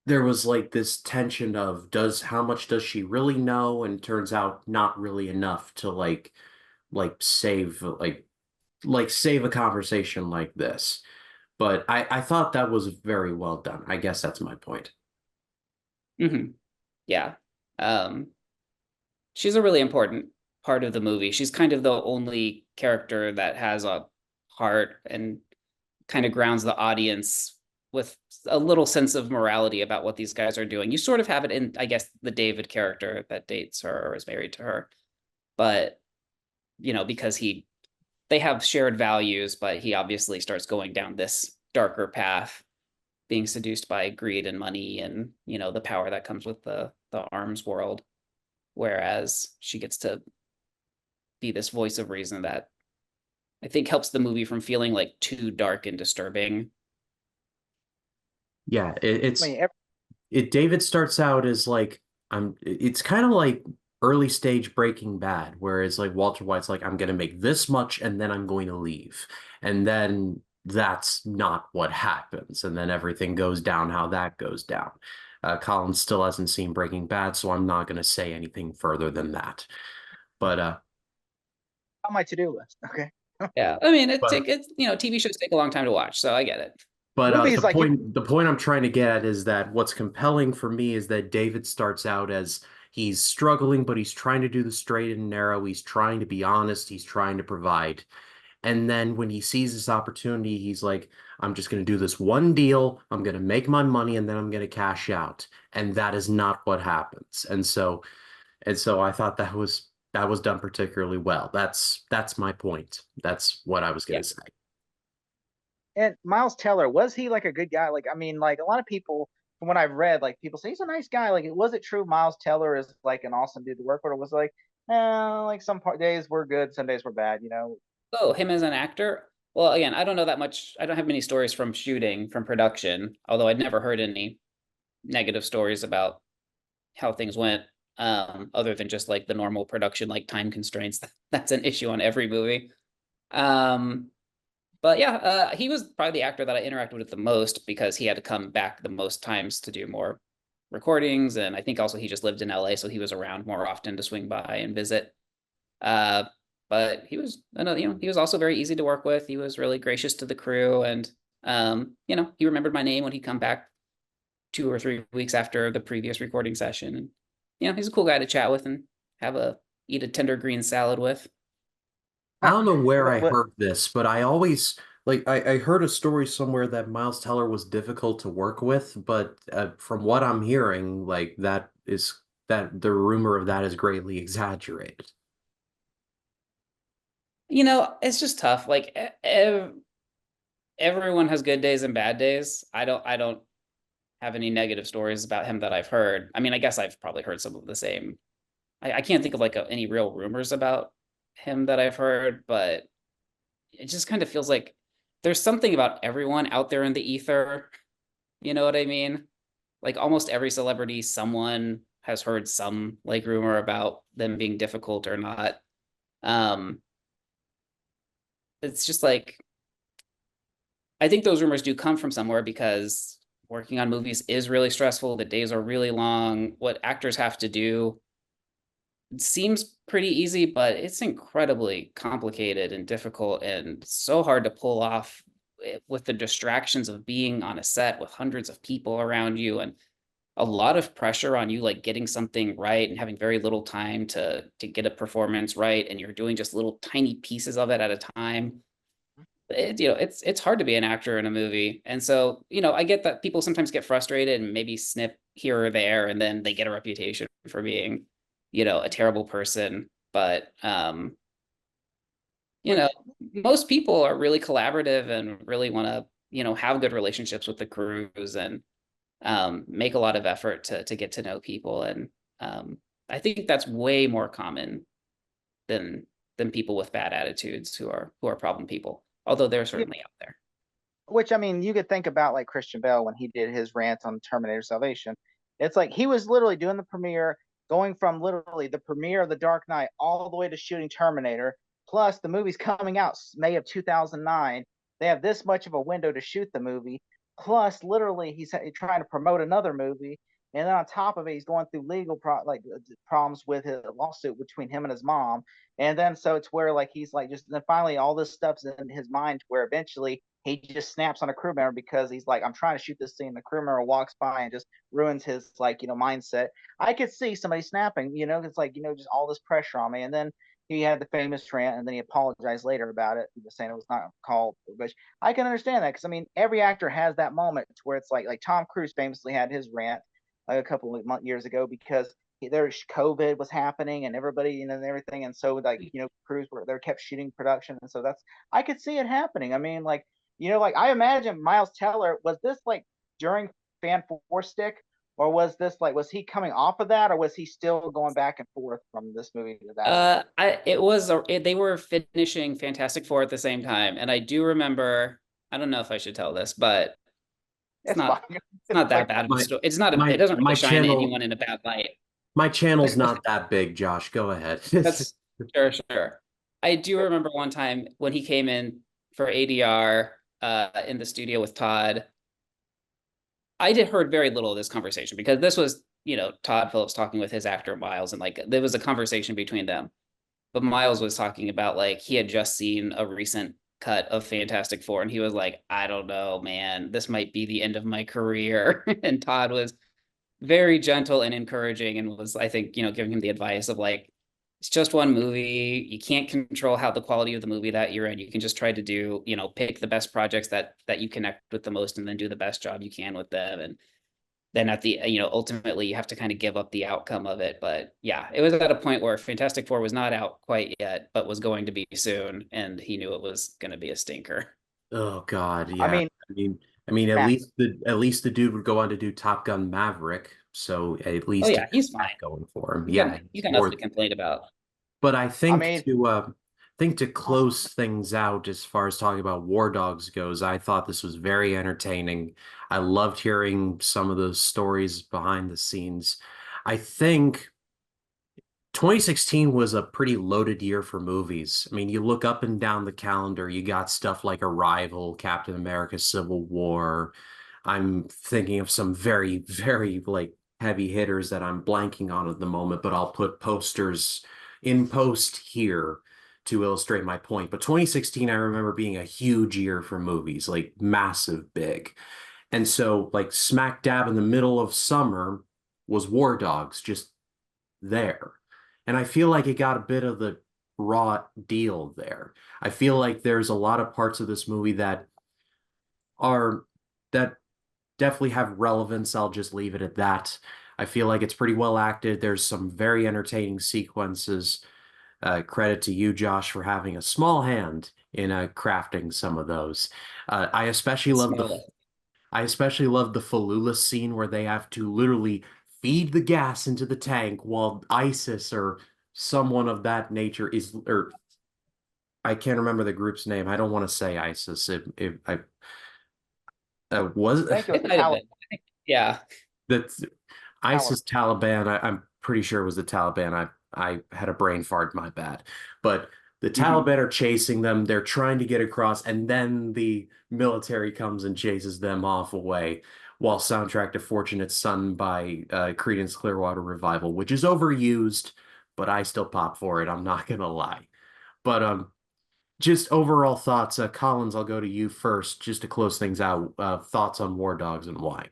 there was like this tension of does how much does she really know, and turns out not really enough to like save like save a conversation like this. But I thought that was very well done. I guess that's my point. Mm-hmm. Yeah. Um, she's a really important part of the movie. She's kind of the only character that has a heart and kind of grounds the audience with a little sense of morality about what these guys are doing. You sort of have it in, I guess, the David character that dates her or is married to her. But, because they have shared values, but he obviously starts going down this darker path, being seduced by greed and money and, the power that comes with the arms world. Whereas she gets to be this voice of reason that I think helps the movie from feeling like too dark and disturbing. Yeah, I mean, David starts out as like it's kind of like early stage Breaking Bad, whereas like Walter White's like I'm gonna make this much and then I'm going to leave. And then that's not what happens. And then everything goes down how that goes down. Colin still hasn't seen Breaking Bad, so I'm not gonna say anything further than that. But on my to-do list. Okay. Yeah, I mean, but it's TV shows take a long time to watch, so I get it. But Movies like you, the point I'm trying to get at is that what's compelling for me is that David starts out as he's struggling, but he's trying to do the straight and narrow. He's trying to be honest. He's trying to provide. And then when he sees this opportunity, he's like, I'm just going to do this one deal. I'm going to make my money and then I'm going to cash out. And that is not what happens. And so I thought that was done particularly well. That's my point. That's what I was going Yeah. to say. and Miles Teller, was he like a good guy? Like, I mean, like a lot of people, from what I've read, like people say he's a nice guy. Like, was it true Miles Teller is like an awesome dude to work with, or was it like, like some days we're good, some days we're bad? Oh, him as an actor? Well, again, I don't know that much. I don't have many stories from shooting, from production, although I'd never heard any negative stories about how things went, other than just like the normal production, like time constraints. That's an issue on every movie. Um, but yeah, he was probably the actor that I interacted with the most because he had to come back the most times to do more recordings. And I think also he just lived in LA, so he was around more often to swing by and visit. Uh, but he was another, he was also very easy to work with. He was really gracious to the crew, and he remembered my name when he'd come back 2 or 3 weeks after the previous recording session. And he's a cool guy to chat with and eat a tender green salad with. I don't know where I What heard this, but I always like I heard a story somewhere that Miles Teller was difficult to work with, but from what I'm hearing, like that the rumor of that is greatly exaggerated. It's just tough. Like everyone has good days and bad days. I don't have any negative stories about him that I've heard. I mean, I guess I've probably heard some of the same. I can't think of like any real rumors about him that I've heard, but it just kind of feels like there's something about everyone out there in the ether. You know what I mean? Like almost every celebrity, someone has heard some like rumor about them being difficult or not. It's just like, I think those rumors do come from somewhere because working on movies is really stressful. The days are really long. What actors have to do seems pretty easy, but it's incredibly complicated and difficult and so hard to pull off with the distractions of being on a set with hundreds of people around you and a lot of pressure on you, like getting something right and having very little time to get a performance right, and you're doing just little tiny pieces of it at a time. It's hard to be an actor in a movie, and so I get that people sometimes get frustrated and maybe snip here or there, and then they get a reputation for being a terrible person. But most people are really collaborative and really want to have good relationships with the crews and make a lot of effort to get to know people. And I think that's way more common than people with bad attitudes who are problem people, although they're certainly out there. Which, I mean, you could think about like Christian Bale when he did his rant on Terminator Salvation. It's like he was literally doing the premiere, going from literally the premiere of The Dark Knight all the way to shooting Terminator. Plus, the movie's coming out May of 2009. They have this much of a window to shoot the movie. Plus, literally, he's trying to promote another movie. And then on top of it, he's going through legal problems with his lawsuit between him and his mom. And then so it's where like he's like just then finally all this stuff's in his mind where eventually he just snaps on a crew member because he's like, I'm trying to shoot this scene. The crew member walks by and just ruins his mindset. I could see somebody snapping, it's like, just all this pressure on me. And then he had the famous rant and then he apologized later about it. He was saying it was not called, but I can understand that because I mean, every actor has that moment where it's like Tom Cruise famously had his rant like a couple of years ago because there's COVID was happening and everybody, and everything. And so like, crews were, they kept shooting production. And so I could see it happening. I mean, like, like I imagine Miles Teller, was this like during Fan Four Stick, or was this like, was he coming off of that, or was he still going back and forth from this movie to that? They were finishing Fantastic Four at the same time. And I do remember, I don't know if I should tell this, but it's not that bad of a story. It's not, it doesn't really shine anyone in a bad light. My channel's not that big, Josh. Go ahead. That's sure. I do remember one time when he came in for ADR in the studio with Todd. I heard very little of this conversation because this was, Todd Phillips talking with his actor Miles, and like there was a conversation between them. But Miles was talking about like he had just seen a recent cut of Fantastic Four, and he was like, I don't know, man, this might be the end of my career. And Todd was very gentle and encouraging and was, I think, giving him the advice of like, it's just one movie. You can't control how the quality of the movie that you're in. You can just try to do, pick the best projects that you connect with the most and then do the best job you can with them. And then at the, ultimately you have to kind of give up the outcome of it. But yeah, it was at a point where Fantastic Four was not out quite yet, but was going to be soon. And he knew it was going to be a stinker. Oh God. Yeah. I mean, at least the dude would go on to do Top Gun Maverick. So at least he's fine going for him. He's got nothing to complain about. But I think to close things out as far as talking about War Dogs goes, I thought this was very entertaining. I loved hearing some of the stories behind the scenes. I think 2016 was a pretty loaded year for movies. I mean, you look up and down the calendar, you got stuff like Arrival, Captain America, Civil War. I'm thinking of some very, very like heavy hitters that I'm blanking on at the moment, but I'll put posters in post here to illustrate my point. But 2016, I remember being a huge year for movies, like massive, big. And so like smack dab in the middle of summer was War Dogs, just there. And I feel like it got a bit of the raw deal there. I feel like there's a lot of parts of this movie that definitely have relevance. I'll just leave it at that. I feel like it's pretty well acted. There's some very entertaining sequences. Credit to you, Josh, for having a small hand in crafting some of those. I especially love the Falula scene where they have to literally feed the gas into the tank while ISIS or someone of that nature or I can't remember the group's name. I don't want to say ISIS. Yeah. That's ISIS Taliban, I'm pretty sure it was the Taliban. I had a brain fart, my bad. But the Mhm. Taliban are chasing them. They're trying to get across, and then the military comes and chases them off away. While Soundtrack to Fortunate Son by Creedence Clearwater Revival, which is overused, but I still pop for it. I'm not gonna lie. But just overall thoughts. Collins, I'll go to you first, just to close things out. Thoughts on War Dogs and why?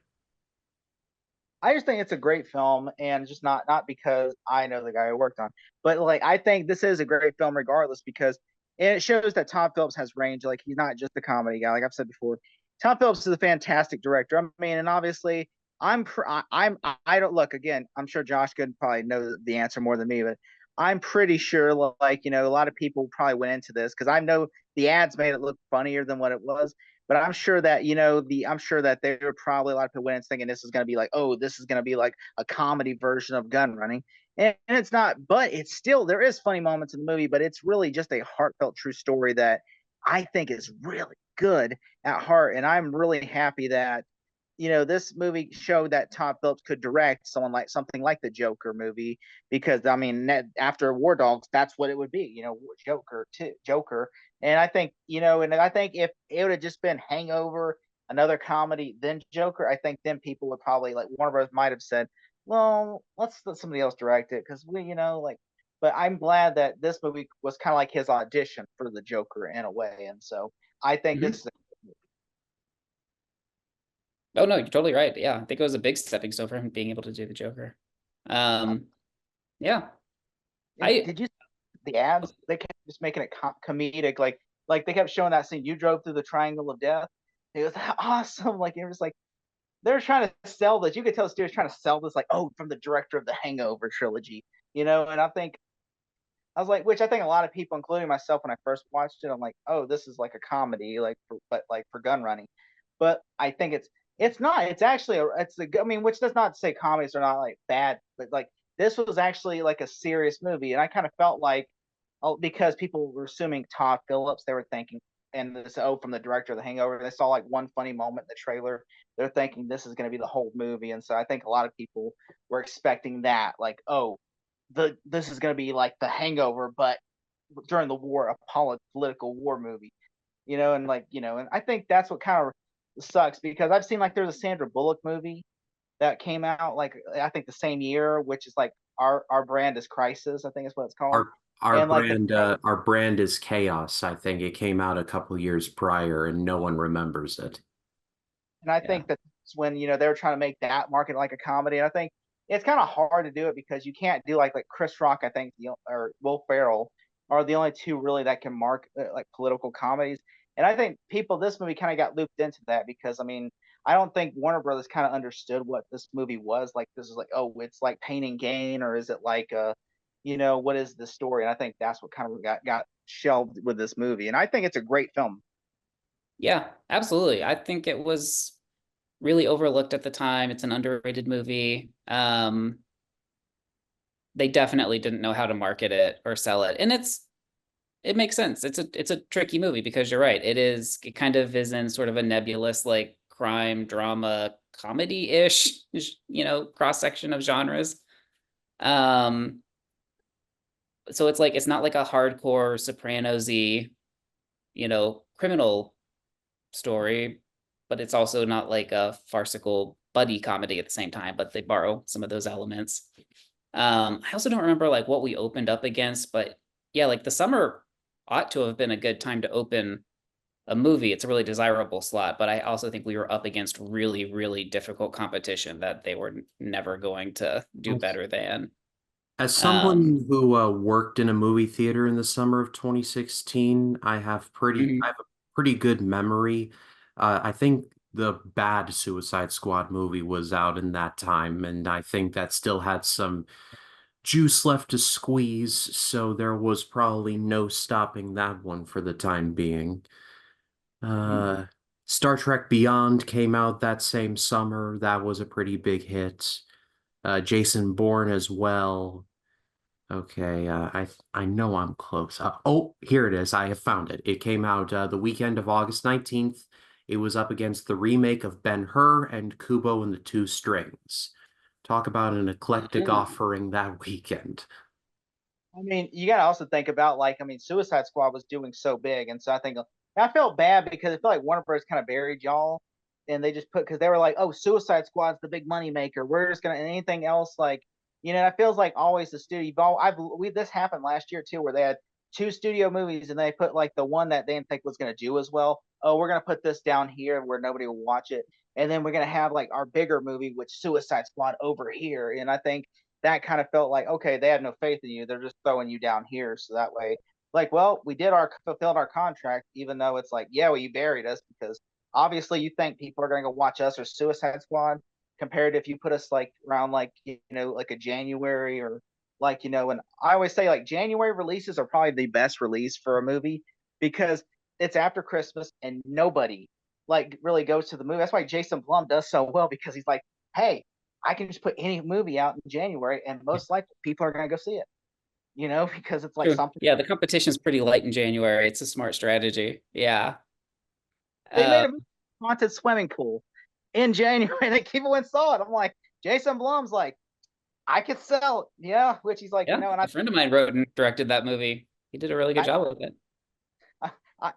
I just think it's a great film, and just not because I know the guy who worked on, but like I think this is a great film regardless because it shows that Tom Phillips has range. Like he's not just a comedy guy. Like I've said before, Tom Phillips is a fantastic director. I mean, and obviously I don't look again. I'm sure Josh could probably know the answer more than me, but I'm pretty sure like a lot of people probably went into this because I know the ads made it look funnier than what it was. But I'm sure that I'm sure that there were probably a lot of people went in thinking this is going to be like, oh, this is going to be like a comedy version of gun running, and it's not. But it's still there is funny moments in the movie, but it's really just a heartfelt, true story that I think is really good at heart, and I'm really happy that this movie showed that Todd Phillips could direct something like the Joker movie because I mean after War Dogs that's what it would be, Joker. And I think, and I think if it would have just been Hangover, another comedy, then Joker, I think then people would probably like Warner Bros. Might have said, well, let's let somebody else direct it because but I'm glad that this movie was kind of like his audition for the Joker in a way. And so I think Mhm. this is Oh no, you're totally right. Yeah, I think it was a big stepping stone for him being able to do the Joker. Um, yeah, and I did you the ads they kept just making it comedic like they kept showing that scene you drove through the triangle of death. It was awesome. Like it was like they're trying to sell this. You could tell the studio's trying to sell this like, oh, from the director of the Hangover trilogy, and I was like, which I think a lot of people, including myself, when I first watched it, I'm like, oh, this is like a comedy, but like for gun running. But I think it's not. It's actually I mean, which does not say comedies are not like bad, but like this was actually like a serious movie, and I kind of felt like, oh, because people were assuming Todd Phillips, they were thinking, and this from the director of The Hangover, they saw like one funny moment in the trailer, they're thinking this is going to be the whole movie, and so I think a lot of people were expecting that, like, oh, this is going to be like The Hangover, but during the war, a political war movie, and I think that's what kind of sucks because I've seen like there's a Sandra Bullock movie that came out like I think the same year, which is like our brand is Crisis, I think is what it's called, Our and like the brand our brand is Chaos. I think it came out a couple years prior and no one remembers it. And I yeah. think that's when they were trying to make that market like a comedy. And I think it's kind of hard to do it because you can't do like Chris Rock. I think or Will Ferrell are the only two really that can mark like political comedies. And I think this movie kind of got looped into that because I mean I don't think Warner Brothers kind of understood what this movie was like. This is like, oh, it's like Pain and Gain, or is it like what is the story? And I think that's what kind of got shelved with this movie. And I think it's a great film. Yeah, absolutely. I think it was really overlooked at the time. It's an underrated movie. They definitely didn't know how to market it or sell it. And it makes sense. It's a tricky movie because you're right. It kind of is in sort of a nebulous like crime drama comedy-ish, cross section of genres. Um, so it's like it's not like a hardcore Sopranos-y, criminal story, but it's also not like a farcical buddy comedy at the same time, but they borrow some of those elements. I also don't remember like what we opened up against, but yeah, like the summer ought to have been a good time to open a movie. It's a really desirable slot, but I also think we were up against really, really difficult competition that they were never going to do better than. As Um, someone who worked in a movie theater in the summer of 2016, I mhm. have a pretty good memory. I think the bad Suicide Squad movie was out in that time, and I think that still had some juice left to squeeze, so there was probably no stopping that one for the time being. Uh, Star Trek Beyond came out that same summer. That was a pretty big hit. Jason Bourne as well. Okay, I know I'm close. Oh, here it is. I have found it. It came out the weekend of August 19th. It was up against the remake of Ben-Hur and Kubo and the Two Strings. Talk about an eclectic Mhm. offering that weekend. I mean, you got to also think about like, I mean, Suicide Squad was doing so big, and so I felt bad because I feel like Warner Bros. Kind of buried y'all, and they just put because they were like, oh, Suicide Squad's the big money maker. We're just gonna and anything else like, it feels like always the studio. This happened last year too, where they had two studio movies and they put like the one that they didn't think was gonna do as well. Oh, we're gonna put this down here where nobody will watch it, and then we're gonna have like our bigger movie, which Suicide Squad over here, and I think that kind of felt like, okay, they had no faith in you. They're just throwing you down here. So that way, like, well, we fulfilled our contract, even though it's like, yeah, well, you buried us because obviously you think people are going to go watch us or Suicide Squad compared to if you put us like around like, like a January or like, and I always say like January releases are probably the best release for a movie because it's after Christmas and nobody like really goes to the movie. That's why Jason Blum does so well because he's like, hey, I can just put any movie out in January and most likely people are going to go see it, because it's like True. something. Yeah, the competition's pretty light in January. It's a smart strategy. Yeah. They made Uh, a haunted swimming pool in January. They people went and saw it. I'm like, Jason Blum's like, I could sell it. Yeah. Which he's like, yeah, and a friend of mine wrote and directed that movie. He did a really good I, job with it.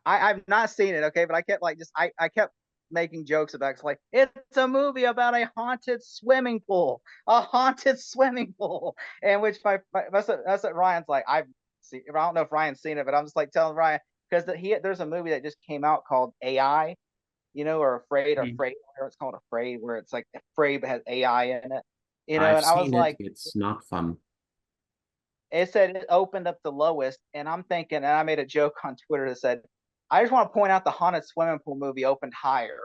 I've not seen it, okay, but I kept like I kept making jokes about it. It's like it's a movie about a haunted swimming pool, and which that's what Ryan's like. I don't know if Ryan's seen it, but I'm just like telling Ryan because there's a movie that just came out called AI, or Mhm. Afraid, where it's called Afraid, where it's like Afraid but has AI in it, I've and I was seen it. like, It's not fun. it said it opened up the lowest, and I'm thinking, and I made a joke on Twitter that said, I just want to point out the haunted swimming pool movie opened higher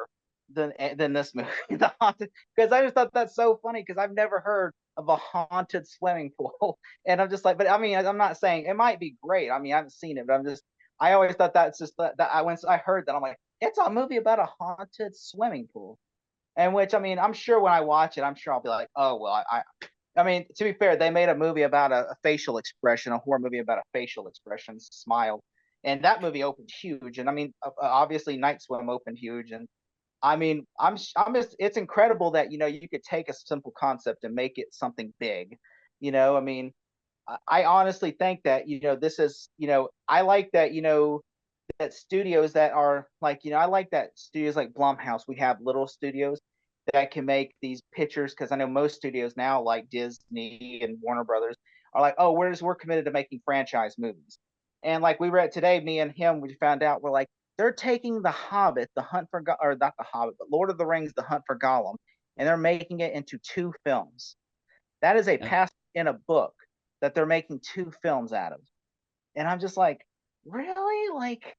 than this movie, the haunted, because I just thought that's so funny because I've never heard of a haunted swimming pool, and I'm just like, but I mean, I'm not saying it might be great. I mean, I haven't seen it, but I always thought that's just that I heard that I'm like, it's a movie about a haunted swimming pool, and which I mean, I'm sure when I watch it, I'm sure I'll be like, oh well, I mean, to be fair, they made a movie about a facial expression, a horror movie about a facial expression, smile, and that movie opened huge. And I mean, obviously, Night Swim opened huge. And I mean, I'm just, it's incredible that you could take a simple concept and make it something big. I mean, I honestly think that this is, I like that that studios that are like, I like that studios like Blumhouse. We have little studios that can make these pictures because I know most studios now, like Disney and Warner Brothers, are like, oh, we're committed to making franchise movies. And like we read today, me and him, we found out we're like they're taking The Hobbit, The Hunt for or not The Hobbit, but Lord of the Rings, The Hunt for Gollum, and they're making it into two films. That is a Yeah. past in a book that they're making two films out of. And I'm just like, really? Like,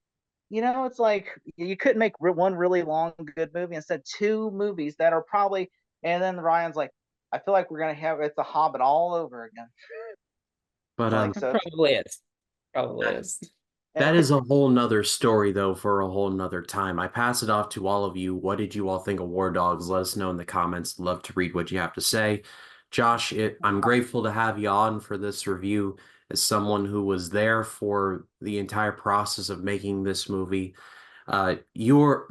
it's like you couldn't make one really long, good movie instead two movies that are probably. And then Ryan's like, I feel like we're gonna have it's a Hobbit all over again. But Like so, Probably is. Probably is. that is a whole nother story, though, for a whole nother time. I pass it off to all of you. What did you all think of War Dogs? Let us know in the comments. Love to read what you have to say. Josh, I'm grateful to have you on for this review as someone who was there for the entire process of making this movie. You're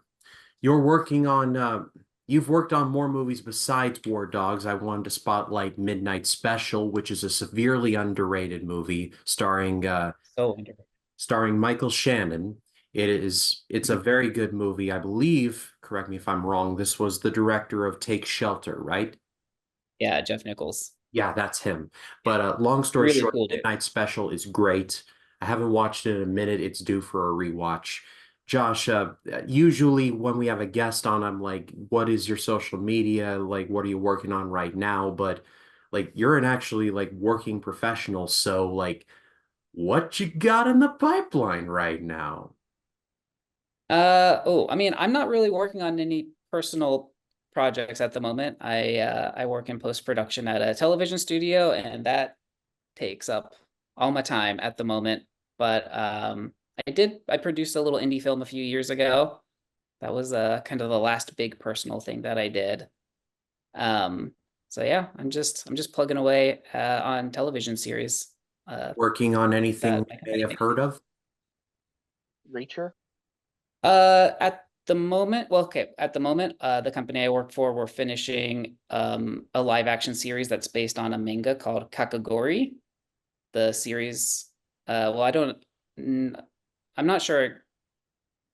working on you've worked on more movies besides War Dogs. I wanted to spotlight Midnight Special, which is a severely underrated movie So wonderful. starring Michael Shannon. It's a very good movie. I believe, correct me if I'm wrong, this was the director of Take Shelter, right? Yeah, Jeff Nichols. Yeah, that's him. But long story Really short, cool dude. Midnight Special is great. I haven't watched it in a minute. It's due for a rewatch. Josh, usually when we have a guest on, I'm like, what is your social media? Like, what are you working on right now? But like, you're an actually like working professional. So like, what you got in the pipeline right now? I mean, I'm not really working on any personal projects at the moment. I work in post-production at a television studio, and that takes up all my time at the moment. But I produced a little indie film a few years ago. That was kind of the last big personal thing that I did. Um, so yeah, I'm just plugging away on television series. Working on anything That we may have heard of? Reacher. at the moment, well, okay, at the moment, the company I work for, we're finishing a live action series that's based on a manga called Kakagori. The series, well, I'm not sure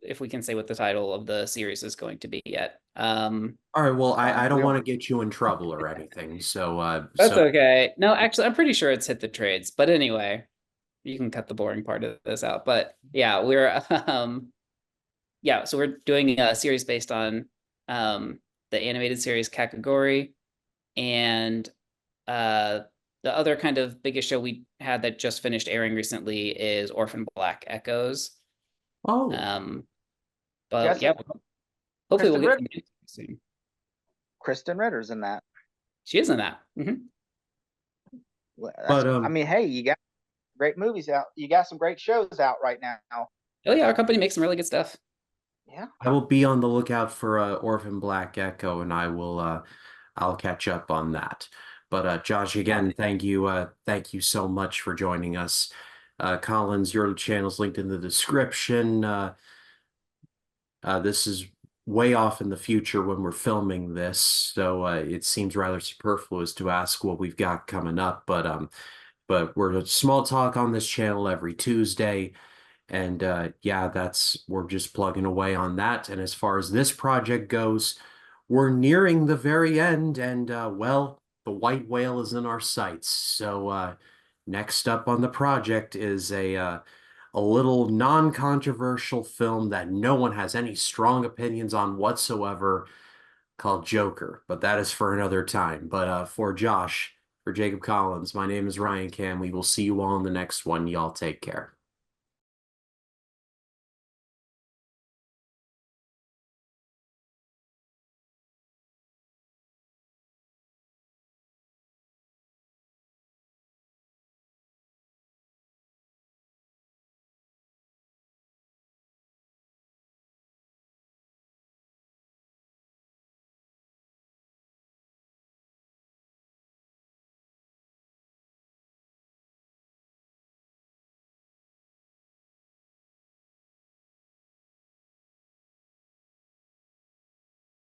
if we can say what the title of the series is going to be yet. All right, well, I don't we want don't- to get you in trouble or anything, so That's so okay. No, actually, I'm pretty sure it's hit the trades. But anyway, you can cut the boring part of this out. But yeah, so we're doing a series based on the animated series Kakagori, and uh the other kind of biggest show we had that just finished airing recently is Orphan Black Echoes. oh, Um, but Jesse, yeah, hopefully we'll Kristen get Ritter, some news soon. Kristen Ritter's in that. She is in that. Well, but I mean, hey, you got great movies out. You got some great shows out right now. Oh yeah, our company makes some really good stuff. Yeah. I will be on the lookout for Orphan Black Echo, and I'll catch up on that. But Josh, again, thank you so much for joining us. Collins, your channel's linked in the description. This is way off in the future when we're filming this, so it seems rather superfluous to ask what we've got coming up. But we're a small talk on this channel every Tuesday. And yeah, we're just plugging away on that. And as far as this project goes, we're nearing the very end, and well, the white whale is in our sights. So next up on the project is a little non-controversial film that no one has any strong opinions on whatsoever, called Joker. But that is for another time. But for Josh, for Jacob Collins, my name is Ryan Cam. We will see you all in the next one. Y'all take care.